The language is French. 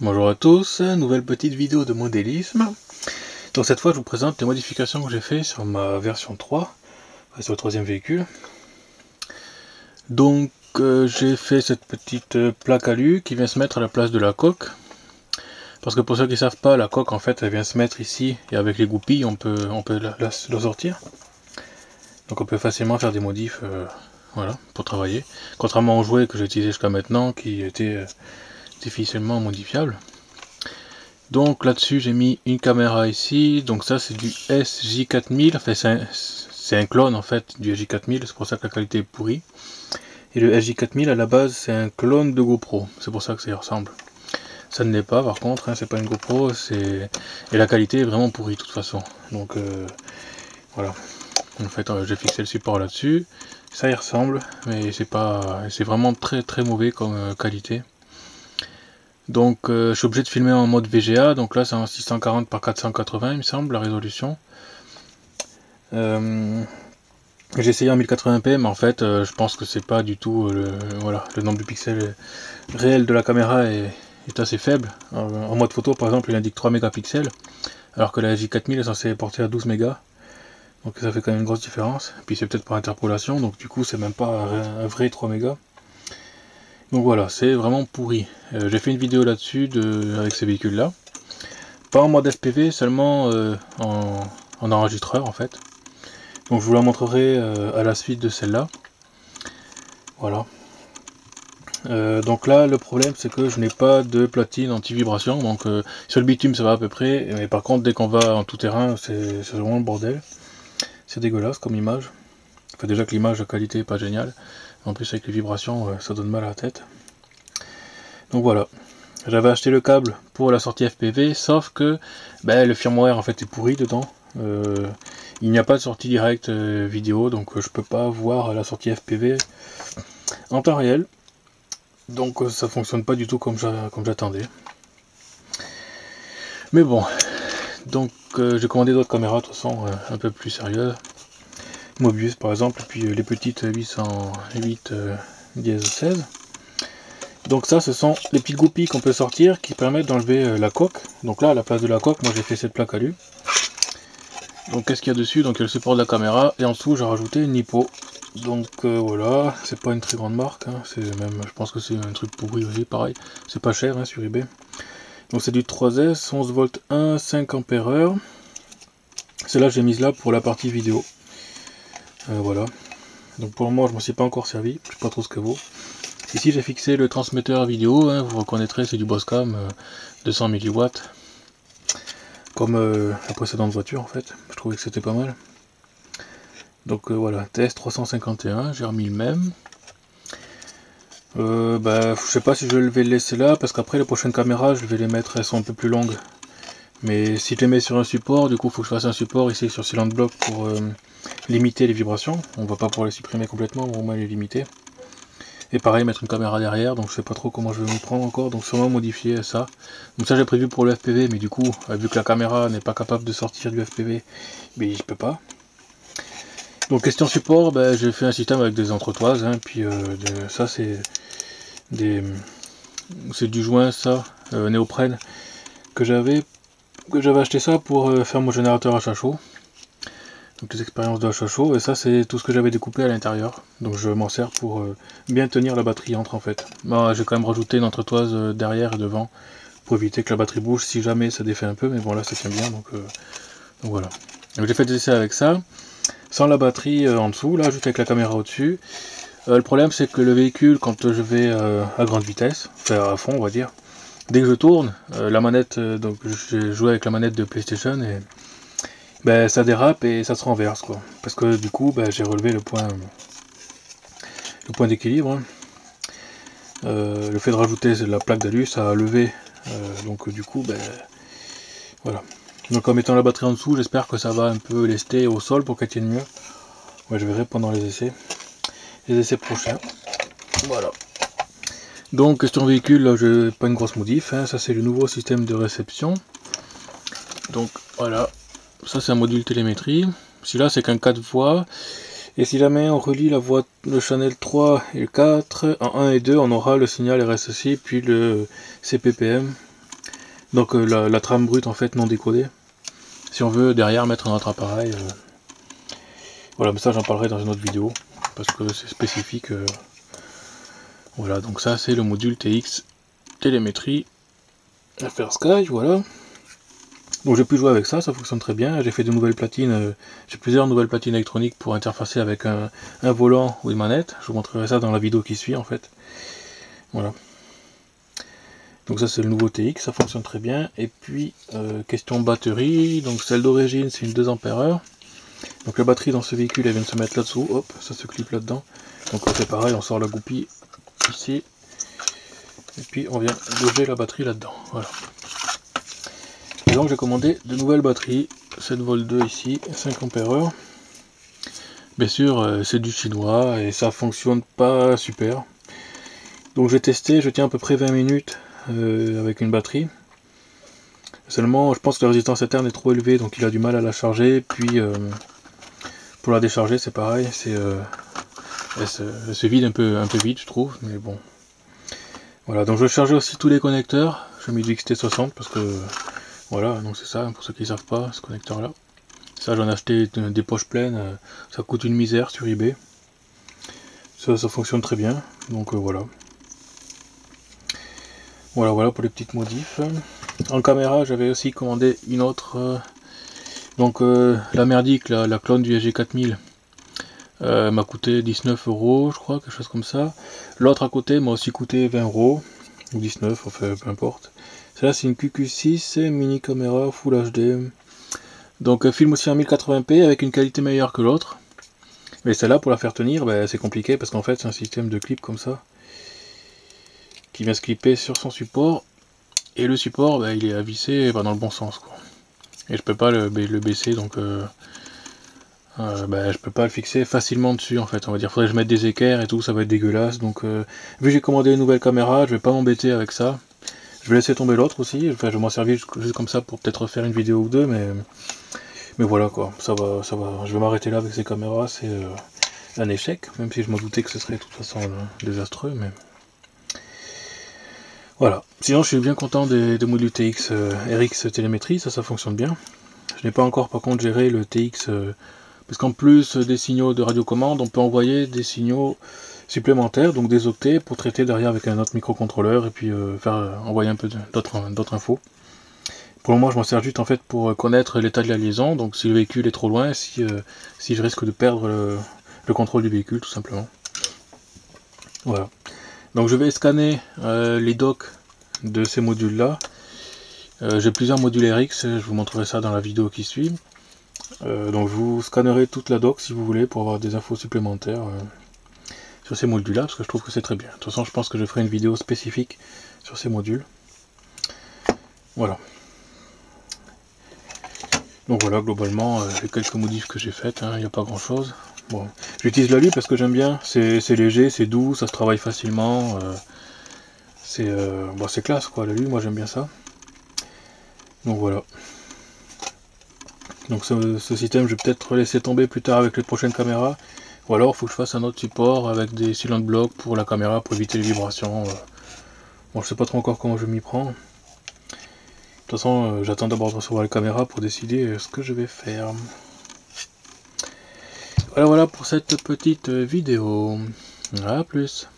Bonjour à tous, nouvelle petite vidéo de modélisme. Donc cette fois je vous présente les modifications que j'ai fait sur ma version 3, sur le troisième véhicule. Donc j'ai fait cette petite plaque alu qui vient se mettre à la place de la coque. Parce que pour ceux qui ne savent pas, la coque en fait elle vient se mettre ici et avec les goupilles on peut la sortir. Donc on peut facilement faire des modifs voilà, pour travailler. Contrairement aux jouets que j'ai utilisés jusqu'à maintenant qui étaient difficilement modifiables. Donc là-dessus j'ai mis une caméra ici, donc ça c'est du SJ4000, enfin c'est un clone en fait du SJ4000, c'est pour ça que la qualité est pourrie. Et le SJ4000 à la base c'est un clone de GoPro, c'est pour ça que ça y ressemble. Ça ne l'est pas par contre, hein, c'est pas une GoPro, et la qualité est vraiment pourrie de toute façon. Donc voilà, en fait j'ai fixé le support là-dessus, ça y ressemble, mais c'est vraiment très mauvais comme qualité. Donc je suis obligé de filmer en mode VGA, donc là c'est en 640 par 480 il me semble la résolution. J'ai essayé en 1080p mais en fait je pense que c'est pas du tout le nombre de pixels réel de la caméra est assez faible. En mode photo par exemple il indique 3 mégapixels alors que la J4000 est censée porter à 12 mégas. Donc ça fait quand même une grosse différence. Puis c'est peut-être par interpolation, donc du coup c'est même pas un vrai 3 mégas. Donc voilà, c'est vraiment pourri. J'ai fait une vidéo là-dessus avec ces véhicules là. Pas en mode FPV, seulement en enregistreur en fait. Donc je vous la montrerai à la suite de celle-là. Voilà. Donc là le problème c'est que je n'ai pas de platine anti-vibration. Donc sur le bitume ça va à peu près. Mais par contre dès qu'on va en tout terrain c'est vraiment le bordel. C'est dégueulasse comme image. Enfin déjà que l'image, la qualité est pas géniale. En plus avec les vibrations ça donne mal à la tête. Donc voilà. J'avais acheté le câble pour la sortie FPV, sauf que le firmware en fait est pourri dedans. Il n'y a pas de sortie directe vidéo, donc je peux pas voir la sortie FPV en temps réel. Donc ça fonctionne pas du tout comme j'attendais. Mais bon, donc j'ai commandé d'autres caméras de toute façon un peu plus sérieuses. Mobius par exemple, et puis les petites 808 16. Donc ça ce sont les petites goupilles qu'on peut sortir qui permettent d'enlever la coque. Donc là à la place de la coque moi j'ai fait cette plaque alu. Donc qu'est-ce qu'il y a dessus? Donc il y a le support de la caméra et en dessous j'ai rajouté une Nippo. Donc voilà, c'est pas une très grande marque, hein. C'est même, je pense que c'est un truc pourri aussi, pareil. C'est pas cher hein, sur eBay. Donc c'est du 3S, 11 volts 1, 5 ampères. Celle-là j'ai mise là pour la partie vidéo. Voilà. Donc pour le moment je m'en suis pas encore servi, je sais pas trop ce que vaut. Ici j'ai fixé le transmetteur vidéo, hein, vous reconnaîtrez, c'est du Boscam 200 mW. Comme la précédente voiture en fait, je trouvais que c'était pas mal. Donc voilà, TS351, j'ai remis le même. Je sais pas si je vais le laisser là, parce qu'après les prochaines caméras, je vais les mettre, elles sont un peu plus longues. Mais si je les mets sur un support, du coup il faut que je fasse un support ici sur Silent Block pour limiter les vibrations. On va pas pouvoir les supprimer complètement, mais au moins les limiter. Et pareil, mettre une caméra derrière, donc je sais pas trop comment je vais m'y prendre encore, donc sûrement modifier ça. Donc ça j'ai prévu pour le FPV, mais du coup, vu que la caméra n'est pas capable de sortir du FPV, mais je peux pas. Donc question support, j'ai fait un système avec des entretoises, hein, puis ça c'est du joint ça, néoprène, que j'avais acheté ça pour faire mon générateur à chaud. Donc les expériences de chaud, et ça c'est tout ce que j'avais découpé à l'intérieur. Donc je m'en sers pour bien tenir la batterie entre en fait. J'ai quand même rajouté une entretoise derrière et devant pour éviter que la batterie bouge si jamais ça défait un peu, mais bon là ça tient bien, donc voilà. Donc j'ai fait des essais avec ça, sans la batterie en dessous, là juste avec la caméra au-dessus. Le problème c'est que le véhicule, quand je vais à grande vitesse, enfin à fond on va dire, dès que je tourne, la manette, donc j'ai joué avec la manette de PlayStation et ça dérape et ça se renverse quoi. Parce que du coup j'ai relevé le point d'équilibre. Hein. Le fait de rajouter la plaque d'alu, ça a levé, donc du coup voilà. Donc en mettant la batterie en dessous, j'espère que ça va un peu lester au sol pour qu'elle tienne mieux. Ouais, je verrai pendant les essais prochains. Voilà. Donc question véhicule, là j'ai pas une grosse modif, hein. Ça c'est le nouveau système de réception. Donc voilà, ça c'est un module télémétrie. Celui-là c'est qu'un 4 voies. Et si jamais on relie le channel 3 et le 4, en 1 et 2 on aura le signal RSSI puis le CPPM. Donc la trame brute en fait non décodée. Si on veut derrière mettre notre appareil. Voilà, mais ça j'en parlerai dans une autre vidéo. Parce que c'est spécifique. Voilà, donc ça c'est le module TX télémétrie FrSky, voilà. Donc j'ai pu jouer avec ça, ça fonctionne très bien. J'ai fait de nouvelles platines, j'ai plusieurs nouvelles platines électroniques pour interfacer avec un volant ou une manette. Je vous montrerai ça dans la vidéo qui suit en fait. Voilà. Donc ça c'est le nouveau TX, ça fonctionne très bien. Et puis question batterie, donc celle d'origine c'est une 2 Ah. Donc la batterie dans ce véhicule elle vient de se mettre là-dessous, hop, ça se clip là-dedans. Donc c'est pareil, on sort la goupille ici. Et puis on vient loger la batterie là-dedans. Voilà. Et donc j'ai commandé de nouvelles batteries, 7V2 ici, 5 Ah. Bien sûr c'est du chinois et ça fonctionne pas super. Donc j'ai testé, je tiens à peu près 20 minutes avec une batterie. Seulement je pense que la résistance interne est trop élevée, donc il a du mal à la charger. Puis pour la décharger c'est pareil, elle se vide un peu vite je trouve, mais bon. Voilà, donc je vais charger aussi tous les connecteurs. Je mets du XT60 parce que voilà, donc c'est ça, pour ceux qui ne savent pas, ce connecteur là. Ça j'en ai acheté des poches pleines, ça coûte une misère sur eBay. Ça fonctionne très bien, donc voilà. Voilà pour les petites modifs. En caméra j'avais aussi commandé une autre, donc la merdique, la clone du SG4000. M'a coûté 19 € je crois, quelque chose comme ça. L'autre à côté m'a aussi coûté 20 € ou 19, enfin peu importe. Celle-là c'est une QQ6 mini caméra Full HD. Donc filme aussi en 1080p avec une qualité meilleure que l'autre. Mais celle-là pour la faire tenir, c'est compliqué parce qu'en fait c'est un système de clip comme ça qui vient se clipper sur son support. Et le support il est à visser dans le bon sens quoi. Et je peux pas le baisser, donc je peux pas le fixer facilement dessus en fait. On va dire faudrait que je mette des équerres et tout, ça va être dégueulasse. Donc vu que j'ai commandé une nouvelle caméra, je vais pas m'embêter avec ça. Je vais laisser tomber l'autre aussi, enfin, je vais m'en servir juste comme ça pour peut-être faire une vidéo ou deux, mais voilà quoi, ça va, je vais m'arrêter là avec ces caméras, c'est un échec, même si je m'en doutais que ce serait de toute façon désastreux, mais voilà. Sinon je suis bien content des modules TX RX télémétrie, ça fonctionne bien. Je n'ai pas encore par contre géré le TX, parce qu'en plus des signaux de radiocommande, on peut envoyer des signaux supplémentaires, donc des octets, pour traiter derrière avec un autre microcontrôleur, et puis envoyer un peu d'autres infos. Pour le moment je m'en sers juste en fait pour connaître l'état de la liaison, donc si le véhicule est trop loin, si je risque de perdre le contrôle du véhicule tout simplement. Voilà. Donc je vais scanner les docks de ces modules là. J'ai plusieurs modules RX, je vous montrerai ça dans la vidéo qui suit. Donc je vous scannerai toute la dock si vous voulez pour avoir des infos supplémentaires sur ces modules là, parce que je trouve que c'est très bien. De toute façon je pense que je ferai une vidéo spécifique sur ces modules. Voilà. Donc voilà, globalement, les quelques modifs que j'ai faites, il n'y a pas grand chose. Bon, j'utilise l'alu parce que j'aime bien, c'est léger, c'est doux, ça se travaille facilement. C'est classe quoi, l'alu, moi j'aime bien ça. Donc voilà. Donc ce système, je vais peut-être laisser tomber plus tard avec les prochaines caméras. Ou alors, il faut que je fasse un autre support avec des cylindres blocs pour la caméra, pour éviter les vibrations. Bon, je sais pas trop encore comment je m'y prends. De toute façon, j'attends d'abord de recevoir la caméra pour décider ce que je vais faire. Voilà pour cette petite vidéo. A plus.